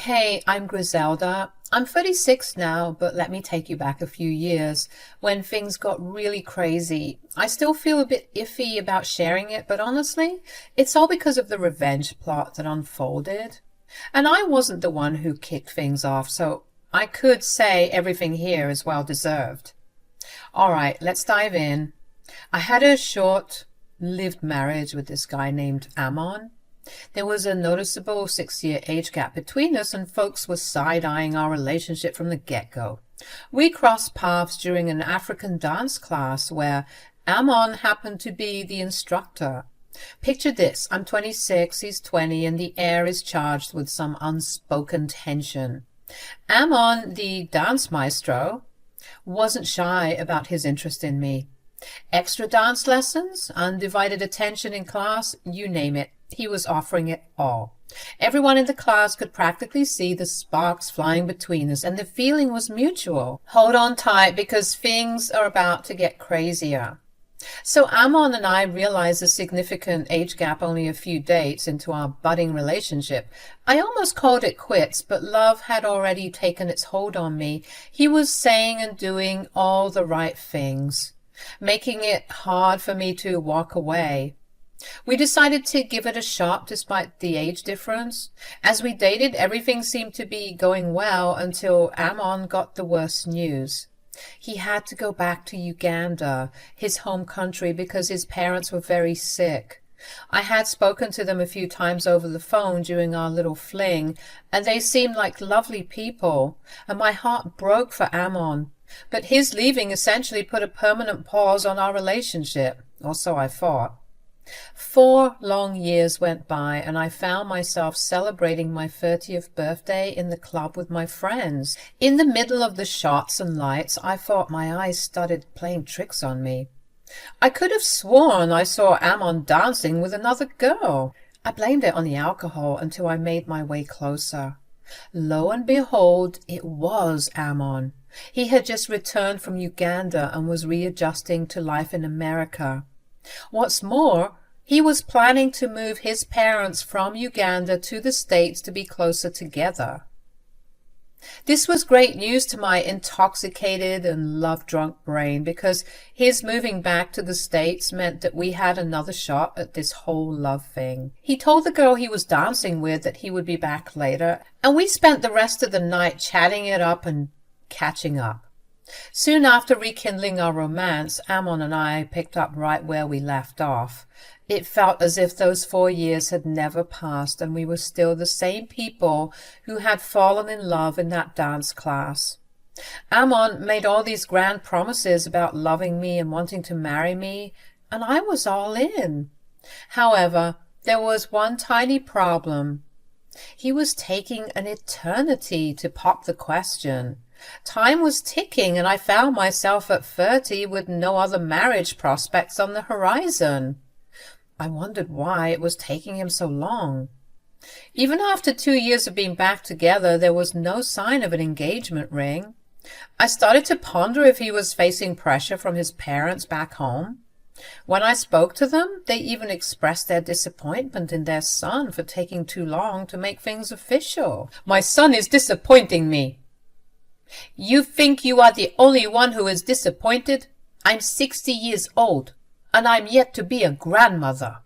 Hey, I'm Griselda. I'm 36 now, but let me take you back a few years when things got really crazy. I still feel a bit iffy about sharing it, but honestly, it's all because of the revenge plot that unfolded. And I wasn't the one who kicked things off, so I could say everything here is well deserved. All right, let's dive in. I had a short-lived marriage with this guy named Amon. There was a noticeable 6-year age gap between us, and folks were side-eyeing our relationship from the get-go. We crossed paths during an African dance class where Amon happened to be the instructor. Picture this, I'm 26, he's 20, and the air is charged with some unspoken tension. Amon, the dance maestro, wasn't shy about his interest in me. Extra dance lessons, undivided attention in class, you name it. He was offering it all. Everyone in the class could practically see the sparks flying between us, and the feeling was mutual. Hold on tight because things are about to get crazier. So Amon and I realized the significant age gap only a few dates into our budding relationship. I almost called it quits, but love had already taken its hold on me. He was saying and doing all the right things, making it hard for me to walk away. We decided to give it a shot despite the age difference. As we dated, everything seemed to be going well until Amon got the worst news. He had to go back to Uganda, his home country, because his parents were very sick. I had spoken to them a few times over the phone during our little fling, and they seemed like lovely people, and my heart broke for Amon. But his leaving essentially put a permanent pause on our relationship, or so I thought. 4 long years went by, and I found myself celebrating my 30th birthday in the club with my friends. In the middle of the shots and lights, I thought my eyes started playing tricks on me. I could have sworn I saw Amon dancing with another girl. I blamed it on the alcohol until I made my way closer. Lo and behold, it was Amon. He had just returned from Uganda and was readjusting to life in America. What's more, he was planning to move his parents from Uganda to the States to be closer together. This was great news to my intoxicated and love-drunk brain, because his moving back to the States meant that we had another shot at this whole love thing. He told the girl he was dancing with that he would be back later, and we spent the rest of the night chatting it up and catching up. Soon after rekindling our romance, Amon and I picked up right where we left off. It felt as if those 4 years had never passed, and we were still the same people who had fallen in love in that dance class. Amon made all these grand promises about loving me and wanting to marry me, and I was all in. However, there was one tiny problem. He was taking an eternity to pop the question. Time was ticking, and I found myself at 30 with no other marriage prospects on the horizon. I wondered why it was taking him so long. Even after 2 years of being back together, there was no sign of an engagement ring. I started to ponder if he was facing pressure from his parents back home. When I spoke to them, they even expressed their disappointment in their son for taking too long to make things official. "My son is disappointing me." "You think you are the only one who is disappointed? I'm 60 years old, and I'm yet to be a grandmother."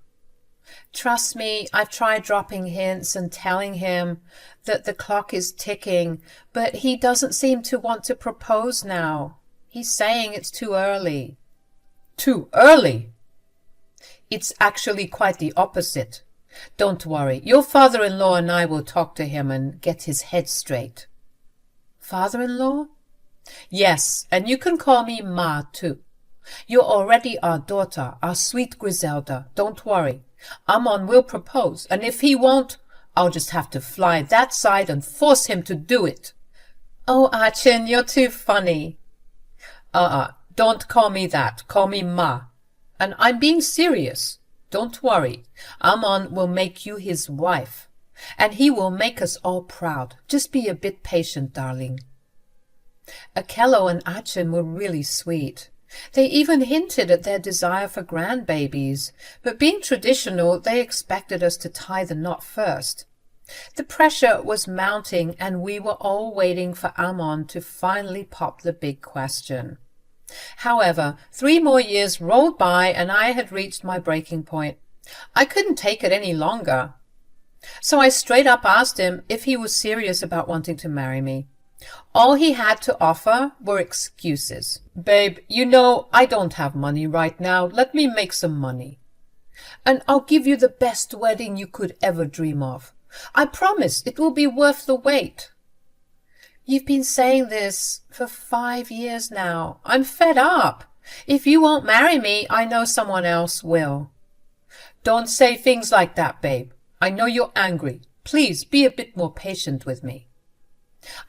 Trust me, I've tried dropping hints and telling him that the clock is ticking, but he doesn't seem to want to propose now. He's saying it's too early. Too early? It's actually quite the opposite. Don't worry, your father-in-law and I will talk to him and get his head straight. Father-in-law? Yes, and you can call me Ma, too. You're already our daughter, our sweet Griselda. Don't worry. Amon will propose, and if he won't, I'll just have to fly that side and force him to do it. Oh, Achin, you're too funny. Don't call me that. Call me Ma. And I'm being serious. Don't worry. Amon will make you his wife. And he will make us all proud. Just be a bit patient, darling. Akello and Achin were really sweet. They even hinted at their desire for grandbabies, but being traditional, they expected us to tie the knot first. The pressure was mounting, and we were all waiting for Amon to finally pop the big question. However, 3 more years rolled by, and I had reached my breaking point. I couldn't take it any longer. So I straight up asked him if he was serious about wanting to marry me. All he had to offer were excuses. "Babe, you know I don't have money right now. Let me make some money. And I'll give you the best wedding you could ever dream of. I promise it will be worth the wait." "You've been saying this for 5 years now. I'm fed up. If you won't marry me, I know someone else will." "Don't say things like that, babe. I know you're angry. Please be a bit more patient with me."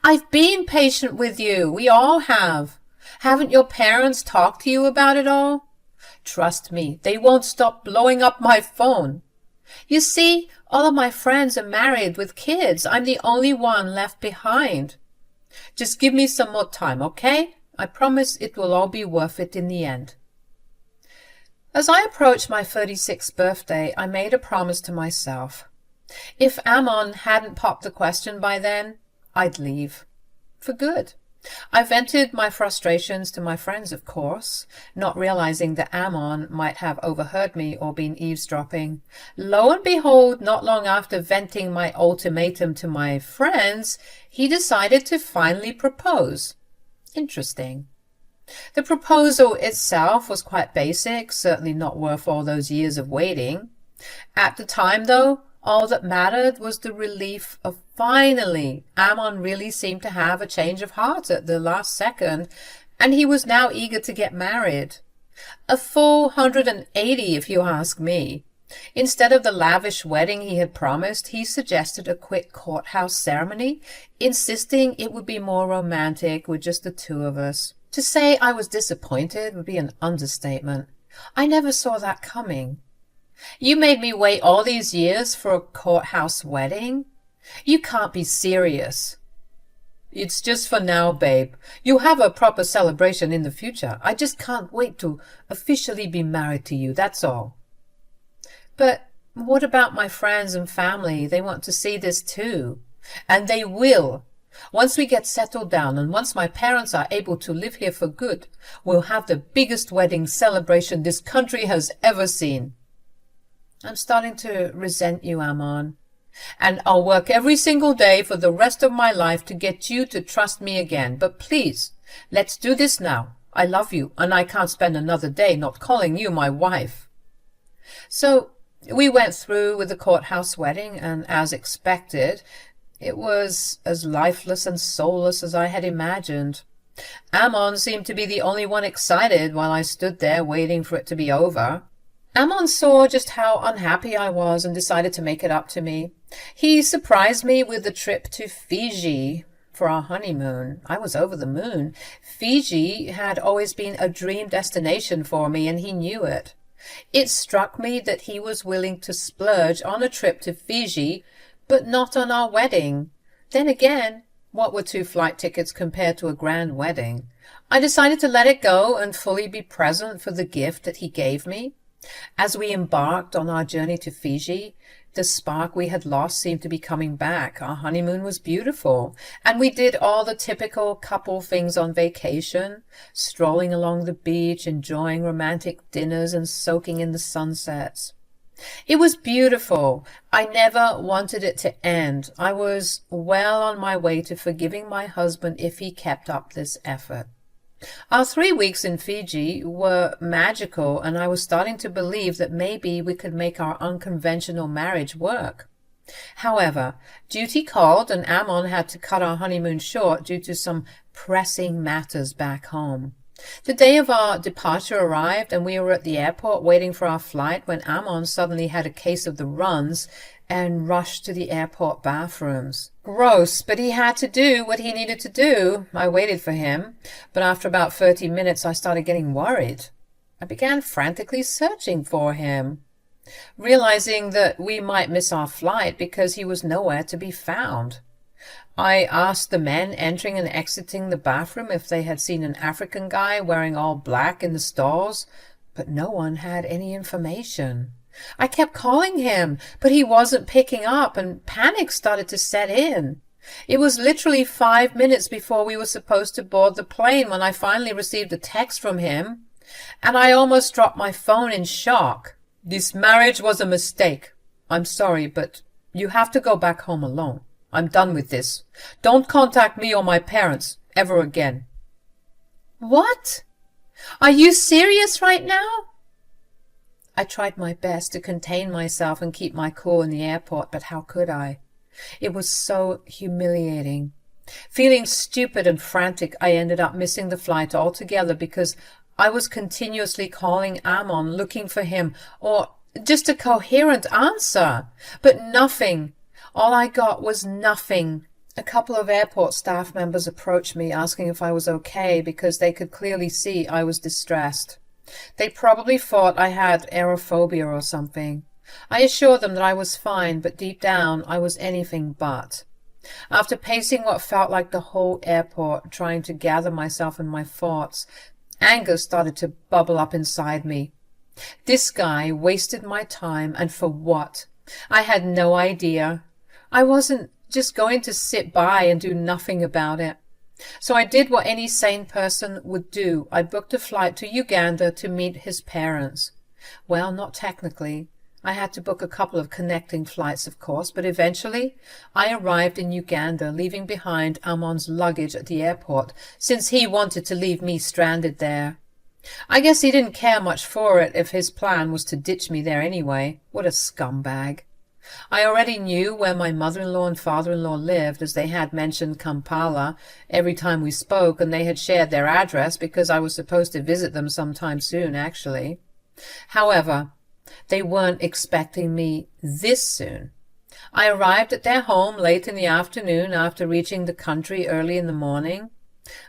"I've been patient with you. We all have. Haven't your parents talked to you about it all?" "Trust me, they won't stop blowing up my phone. You see, all of my friends are married with kids. I'm the only one left behind. Just give me some more time, okay? I promise it will all be worth it in the end." As I approached my 36th birthday, I made a promise to myself. If Amon hadn't popped the question by then, I'd leave. For good. I vented my frustrations to my friends, of course, not realizing that Amon might have overheard me or been eavesdropping. Lo and behold, not long after venting my ultimatum to my friends, he decided to finally propose. Interesting. The proposal itself was quite basic, certainly not worth all those years of waiting. At the time, though, all that mattered was the relief of finally Amon really seemed to have a change of heart at the last second, and he was now eager to get married. A full 180, if you ask me. Instead of the lavish wedding he had promised, he suggested a quick courthouse ceremony, insisting it would be more romantic with just the two of us. To say I was disappointed would be an understatement. I never saw that coming. "You made me wait all these years for a courthouse wedding? You can't be serious." "It's just for now, babe. You'll have a proper celebration in the future. I just can't wait to officially be married to you, that's all." "But what about my friends and family? They want to see this too." "And they will. Once we get settled down and once my parents are able to live here for good, we'll have the biggest wedding celebration this country has ever seen." "I'm starting to resent you, Amon. And I'll work every single day for the rest of my life to get you to trust me again. But please, let's do this now. I love you, and I can't spend another day not calling you my wife." So we went through with the courthouse wedding, and as expected, it was as lifeless and soulless as I had imagined. Amon seemed to be the only one excited while I stood there waiting for it to be over. Amon saw just how unhappy I was and decided to make it up to me. He surprised me with a trip to Fiji for our honeymoon. I was over the moon. Fiji had always been a dream destination for me, and he knew it. It struck me that he was willing to splurge on a trip to Fiji, but not on our wedding. Then again, what were 2 flight tickets compared to a grand wedding? I decided to let it go and fully be present for the gift that he gave me. As we embarked on our journey to Fiji, the spark we had lost seemed to be coming back. Our honeymoon was beautiful, and we did all the typical couple things on vacation, strolling along the beach, enjoying romantic dinners and soaking in the sunsets. It was beautiful. I never wanted it to end. I was well on my way to forgiving my husband if he kept up this effort. Our 3 weeks in Fiji were magical, and I was starting to believe that maybe we could make our unconventional marriage work. However, duty called, and Amon had to cut our honeymoon short due to some pressing matters back home. The day of our departure arrived, and we were at the airport waiting for our flight when Amon suddenly had a case of the runs and rushed to the airport bathrooms. Gross, but he had to do what he needed to do. I waited for him, but after about 30 minutes I started getting worried. I began frantically searching for him, realizing that we might miss our flight because he was nowhere to be found. I asked the men entering and exiting the bathroom if they had seen an African guy wearing all black in the stalls, but no one had any information. I kept calling him, but he wasn't picking up, and panic started to set in. It was literally 5 minutes before we were supposed to board the plane when I finally received a text from him, and I almost dropped my phone in shock. "This marriage was a mistake. I'm sorry, but you have to go back home alone. I'm done with this. Don't contact me or my parents ever again." What? Are you serious right now? I tried my best to contain myself and keep my cool in the airport, but how could I? It was so humiliating. Feeling stupid and frantic, I ended up missing the flight altogether because I was continuously calling Amon, looking for him, or just a coherent answer. But nothing. All I got was nothing. A couple of airport staff members approached me asking if I was okay because they could clearly see I was distressed. They probably thought I had aerophobia or something. I assured them that I was fine, but deep down I was anything but. After pacing what felt like the whole airport, trying to gather myself and my thoughts, anger started to bubble up inside me. This guy wasted my time, and for what? I had no idea. I wasn't just going to sit by and do nothing about it. So I did what any sane person would do. I booked a flight to Uganda to meet his parents. Well, not technically. I had to book a couple of connecting flights, of course, but eventually I arrived in Uganda, leaving behind Amon's luggage at the airport, since he wanted to leave me stranded there. I guess he didn't care much for it if his plan was to ditch me there anyway. What a scumbag. I already knew where my mother-in-law and father-in-law lived, as they had mentioned Kampala every time we spoke, and they had shared their address because I was supposed to visit them sometime soon, actually. However, they weren't expecting me this soon. I arrived at their home late in the afternoon after reaching the country early in the morning.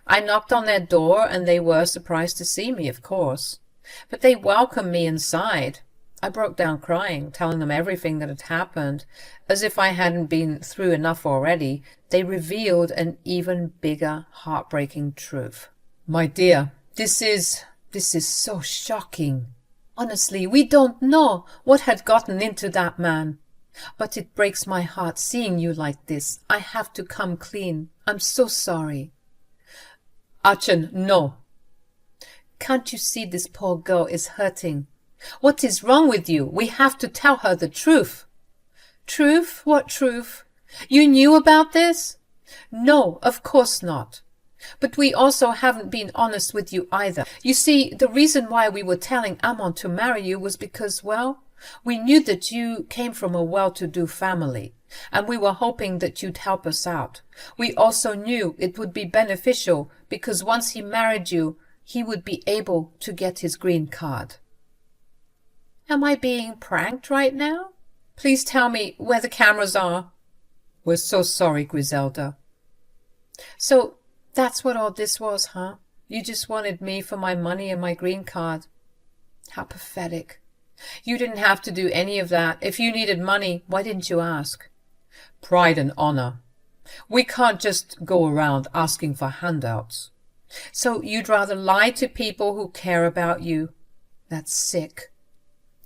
I knocked on their door, and they were surprised to see me, of course. But they welcomed me inside. I broke down crying, telling them everything that had happened. As if I hadn't been through enough already, they revealed an even bigger, heartbreaking truth. "My dear, this is so shocking. Honestly, we don't know what had gotten into that man. But it breaks my heart seeing you like this. I have to come clean. I'm so sorry." "Achin, no." "Can't you see this poor girl is hurting? What is wrong with you? We have to tell her the truth." "Truth? What truth? You knew about this?" "No, of course not. But we also haven't been honest with you either. You see, the reason why we were telling Amon to marry you was because, well, we knew that you came from a well-to-do family, and we were hoping that you'd help us out. We also knew it would be beneficial because once he married you, he would be able to get his green card." Am I being pranked right now? Please tell me where the cameras are. "We're so sorry, Griselda." "So that's what all this was, huh? You just wanted me for my money and my green card. How pathetic. You didn't have to do any of that. If you needed money, why didn't you ask?" "Pride and honor. We can't just go around asking for handouts." "So you'd rather lie to people who care about you? That's sick."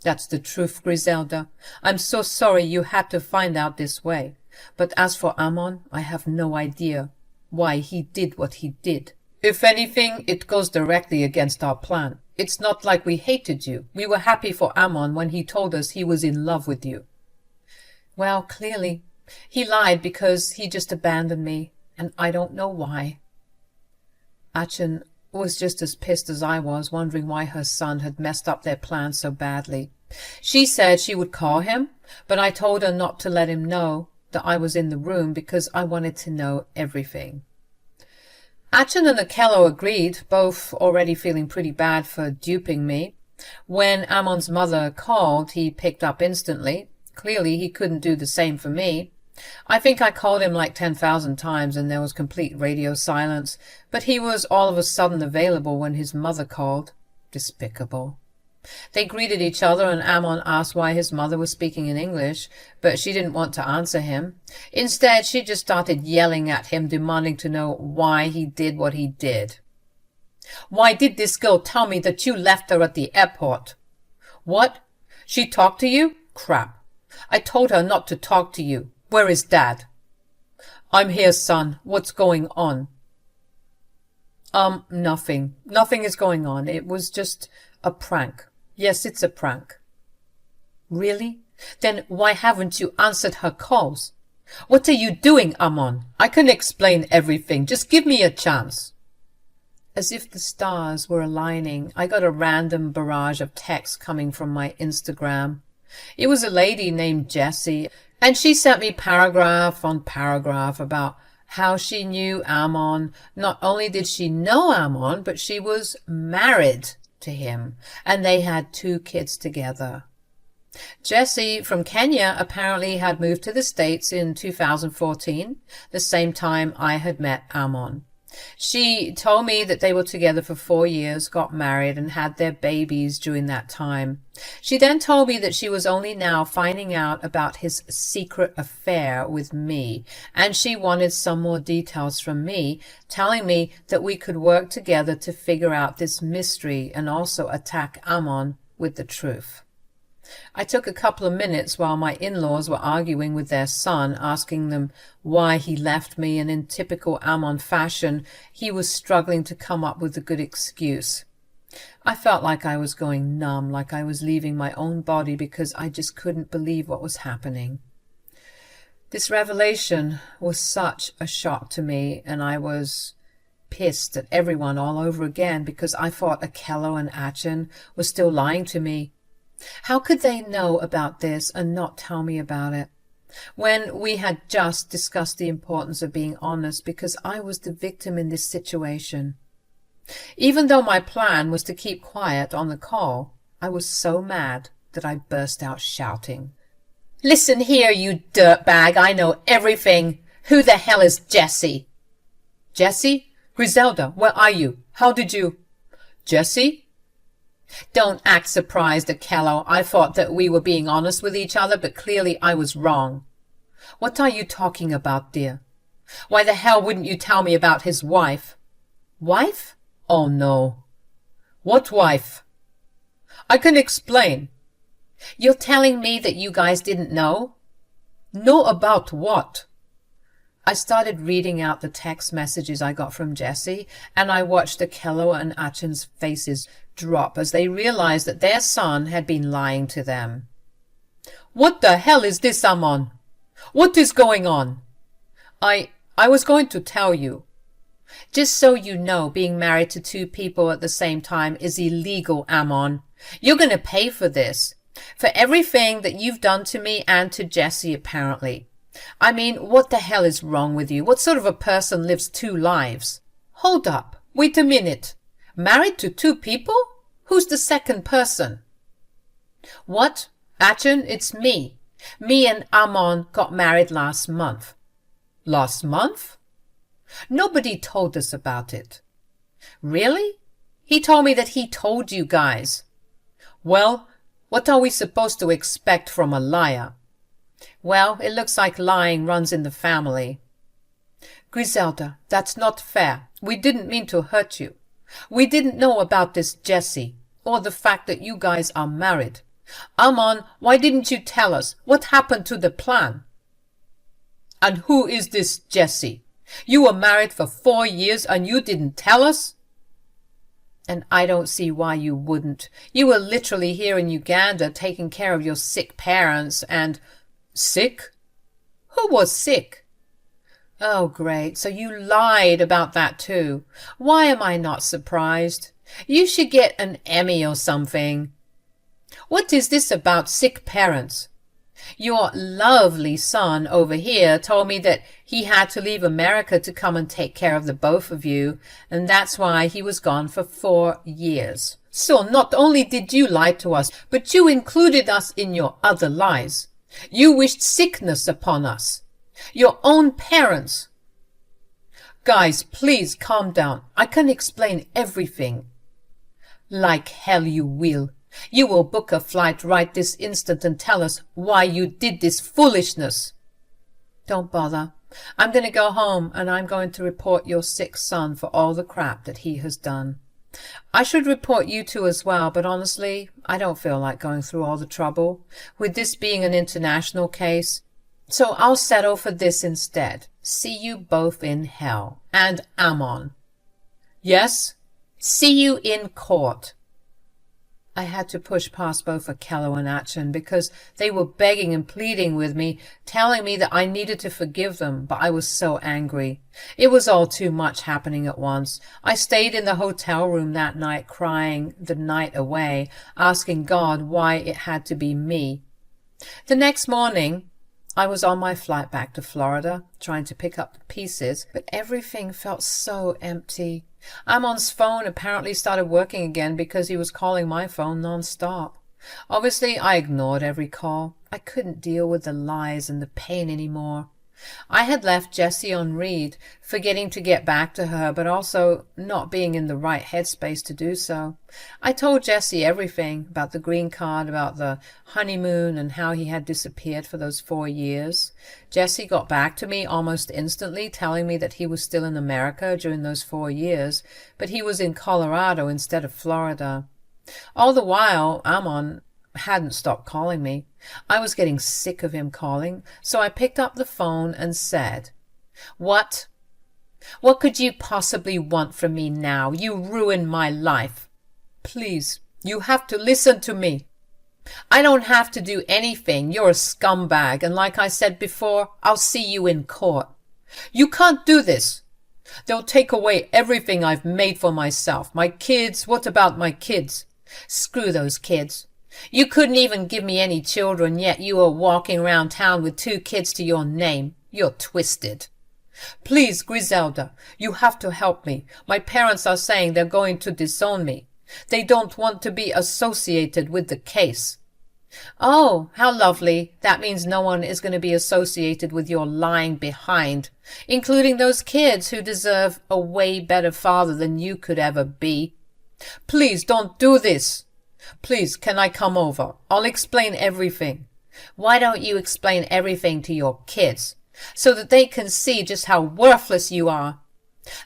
"That's the truth, Griselda. I'm so sorry you had to find out this way. But as for Amon, I have no idea why he did what he did. If anything, it goes directly against our plan. It's not like we hated you. We were happy for Amon when he told us he was in love with you." "Well, clearly, he lied because he just abandoned me, and I don't know why." Achin was just as pissed as I was, wondering why her son had messed up their plans so badly. She said she would call him, but I told her not to let him know that I was in the room because I wanted to know everything. Achin and Akello agreed, both already feeling pretty bad for duping me. When Amon's mother called, he picked up instantly. Clearly, he couldn't do the same for me. I think I called him like 10,000 times and there was complete radio silence, but he was all of a sudden available when his mother called. Despicable. They greeted each other and Amon asked why his mother was speaking in English, but she didn't want to answer him. Instead, she just started yelling at him, demanding to know why he did what he did. "Why did this girl tell me that you left her at the airport?" "What? She talked to you? Crap. I told her not to talk to you. Where is Dad? I'm here, son. What's going on? Nothing. Nothing is going on. It was just a prank. Yes, it's a prank. Really? Then why haven't you answered her calls? What are you doing, Amon? I can explain everything. Just give me a chance. As if the stars were aligning, I got a random barrage of texts coming from my Instagram. It was a lady named Jessie, and she sent me paragraph on paragraph about how she knew Amon. Not only did she know Amon, but she was married to him, and they had 2 kids together. Jessie from Kenya apparently had moved to the States in 2014, the same time I had met Amon. She told me that they were together for 4 years, got married, and had their babies during that time. She then told me that she was only now finding out about his secret affair with me, and she wanted some more details from me, telling me that we could work together to figure out this mystery and also attack Amon with the truth. I took a couple of minutes while my in-laws were arguing with their son, asking them why he left me, and in typical Amon fashion, he was struggling to come up with a good excuse. I felt like I was going numb, like I was leaving my own body because I just couldn't believe what was happening. This revelation was such a shock to me, and I was pissed at everyone all over again because I thought Akello and Achin were still lying to me. How could they know about this and not tell me about it, when we had just discussed the importance of being honest, because I was the victim in this situation? Even though my plan was to keep quiet on the call, I was so mad that I burst out shouting. Listen here, you dirtbag, I know everything. Who the hell is Jessie? Jessie? Griselda, where are you? How did you? Jessie? Don't act surprised, Akello. I thought that we were being honest with each other, but clearly I was wrong. What are you talking about, dear? Why the hell wouldn't you tell me about his wife? Wife? Oh, no. What wife? I can explain. You're telling me that you guys didn't know? Know about what? I started reading out the text messages I got from Jessie, and I watched Akello and Achin's faces drop as they realized that their son had been lying to them. What the hell is this, Amon? What is going on? I was going to tell you. Just so you know, being married to 2 people at the same time is illegal, Amon. You're going to pay for this. For everything that you've done to me and to Jessie, apparently. I mean, what the hell is wrong with you? What sort of a person lives 2 lives? Hold up. Wait a minute. Married to 2 people? Who's the second person? What? Achin, it's me. Me and Amon got married last month. Last month? Nobody told us about it. Really? He told me that he told you guys. Well, what are we supposed to expect from a liar? Well, it looks like lying runs in the family. Griselda, that's not fair. We didn't mean to hurt you. We didn't know about this Jessie, or the fact that you guys are married. Amon, why didn't you tell us? What happened to the plan? And who is this Jessie? You were married for 4 years and you didn't tell us? And I don't see why you wouldn't. You were literally here in Uganda taking care of your sick parents and... Sick? Who was sick? Oh, great. So you lied about that too. Why am I not surprised? You should get an Emmy or something. What is this about sick parents? Your lovely son over here told me that he had to leave America to come and take care of the both of you, and that's why he was gone for 4 years. So not only did you lie to us, but you included us in your other lies. You wished sickness upon us. Your own parents. Guys, please calm down. I can explain everything. Like hell you will. You will book a flight right this instant and tell us why you did this foolishness. Don't bother. I'm going to go home and I'm going to report your sick son for all the crap that he has done. I should report you two as well, but honestly, I don't feel like going through all the trouble, with this being an international case. So I'll settle for this instead. See you both in hell. And Ammon. Yes? See you in court. I had to push past both Akello and Achin because they were begging and pleading with me, telling me that I needed to forgive them, but I was so angry. It was all too much happening at once. I stayed in the hotel room that night crying the night away, asking God why it had to be me. The next morning, I was on my flight back to Florida, trying to pick up the pieces, but everything felt so empty. Ammon's phone apparently started working again because he was calling my phone non-stop. Obviously, I ignored every call. I couldn't deal with the lies and the pain anymore. I had left Jessie on read, forgetting to get back to her, but also not being in the right headspace to do so. I told Jessie everything about the green card, about the honeymoon, and how he had disappeared for those 4 years. Jessie got back to me almost instantly, telling me that he was still in America during those 4 years, but he was in Colorado instead of Florida. All the while, Ammon hadn't stopped calling me. I was getting sick of him calling, so I picked up the phone and said, "What? What could you possibly want from me now? You ruined my life. Please, you have to listen to me. I don't have to do anything. You're a scumbag, and like I said before, I'll see you in court. You can't do this. They'll take away everything I've made for myself. My kids, what about my kids? Screw those kids. You couldn't even give me any children, yet you are walking around town with 2 kids to your name. You're twisted. Please, Griselda, you have to help me. My parents are saying they're going to disown me. They don't want to be associated with the case." "Oh, how lovely. That means no one is going to be associated with your lying behind, including those kids who deserve a way better father than you could ever be. Please don't do this. Please, can I come over? I'll explain everything." "Why don't you explain everything to your kids, so that they can see just how worthless you are?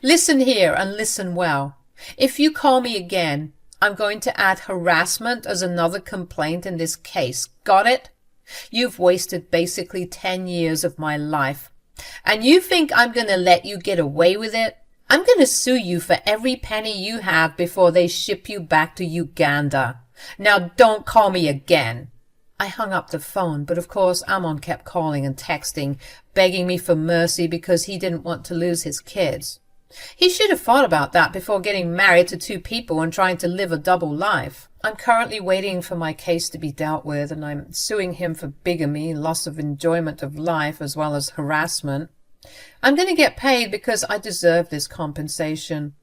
Listen here and listen well. If you call me again, I'm going to add harassment as another complaint in this case. Got it? You've wasted basically 10 years of my life. And you think I'm going to let you get away with it? I'm going to sue you for every penny you have before they ship you back to Uganda. Now don't call me again." I hung up the phone, but of course Ammon kept calling and texting, begging me for mercy because he didn't want to lose his kids. He should have thought about that before getting married to 2 people and trying to live a double life. I'm currently waiting for my case to be dealt with, and I'm suing him for bigamy, loss of enjoyment of life, as well as harassment. I'm going to get paid because I deserve this compensation.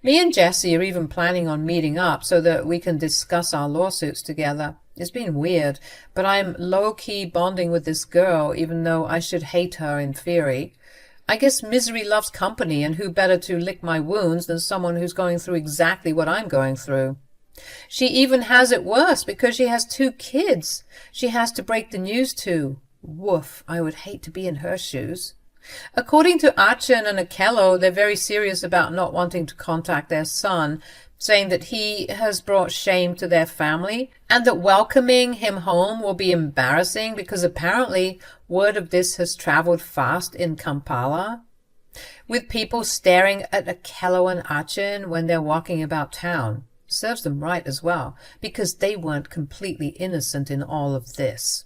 Me and Jessie are even planning on meeting up so that we can discuss our lawsuits together. It's been weird, but I'm low-key bonding with this girl, even though I should hate her in theory. I guess misery loves company, and who better to lick my wounds than someone who's going through exactly what I'm going through. She even has it worse because she has 2 kids she has to break the news to. Woof, I would hate to be in her shoes. According to Achin and Akello, they're very serious about not wanting to contact their son, saying that he has brought shame to their family and that welcoming him home will be embarrassing because apparently word of this has traveled fast in Kampala, with people staring at Akello and Achin when they're walking about town. Serves them right as well, because they weren't completely innocent in all of this.